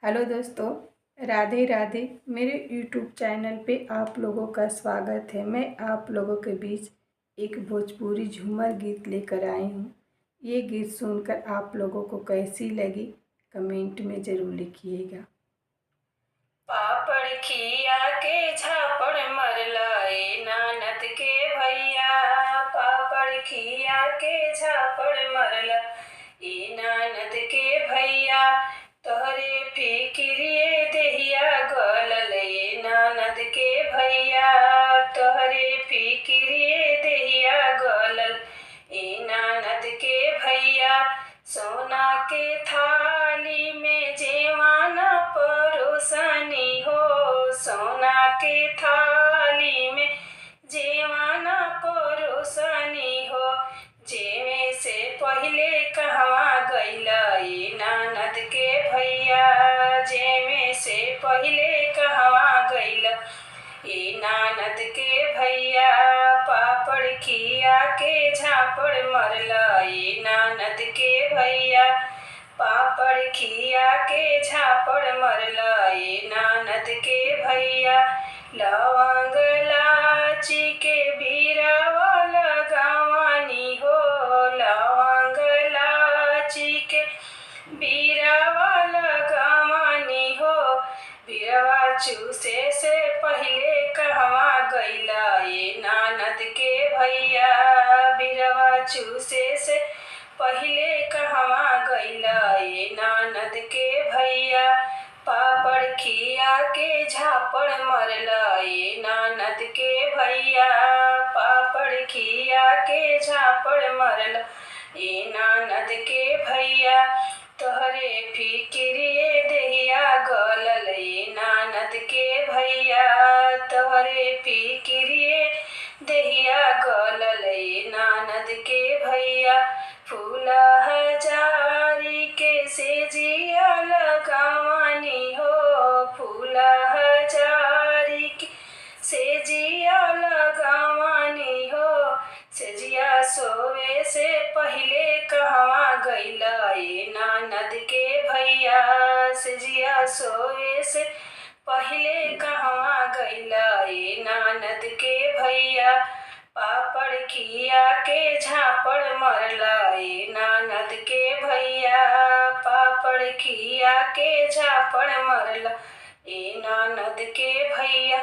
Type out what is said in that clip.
Hello दोस्तों, राधे राधे। मेरे YouTube channel पे आप लोगों का स्वागत है। मैं आप लोगों के बीच एक भोजपुरी झूमर गीत लेकर आई हूँ। ये गीत सुनकर आप लोगों को कैसी लगी कमेंट में ज़रूर लिखिएगा। पापड़ खिया के झापड़ मरलाए नानद के भैया, पापड़ खिया के झापड़ मरला ए नानद के भैया, तोहरे फिक्रिए देहिया गलल ए नानद के भैया, तोहरे फिक्रिए देहिया गलल ए नानद के भैया। सोना के थाली में जेवाना परोसनी हो, सोना के थाली में जेवाना परोसनी हो, जेवे से पहिले कहवा गइला ए नानद के भैया, जेवे से पहिले कहवा गइला ए नानद के भैया। पापड़ खिया के झापड़ मरला ए नानद के भैया, पापड़ खिया के झापड़ मरला ए नानद के भैया। लवंग लाची के बीरावा लगावानी हो, लवंग लाची के बीरावा लगावानी हो, बीरवा चूसे से पहिले कहवा गइला ए नानद के भैया, बीरवा चूसे से पहिले कहवा गइला ए नानद के भैया। पापड़ खिया के झापड़ मरला ए नानद के भैया, पापड़ खिया के झापड़ मरला ए नानद के भैया। तोहरे फिक्रिए देहिया गलल ए नानद के भैया, तोहरे फिक्रिए देहिया गलल ए नानद के भैया। फूला हजारी के सेजिया लगावानी हो, फूला हजारी के सेजिया लगावानी हो, सेजिया सोवे से पहिले कहवा गइला ए नानद के भैया, सेजिया सोवे से पहिले कहवा गइला ए नानद के भैया। पापड़ खिया के झापड़ मरला ए नानद के भैया, पापड़ खिया के झापड़ मरला ए नानद के भैया।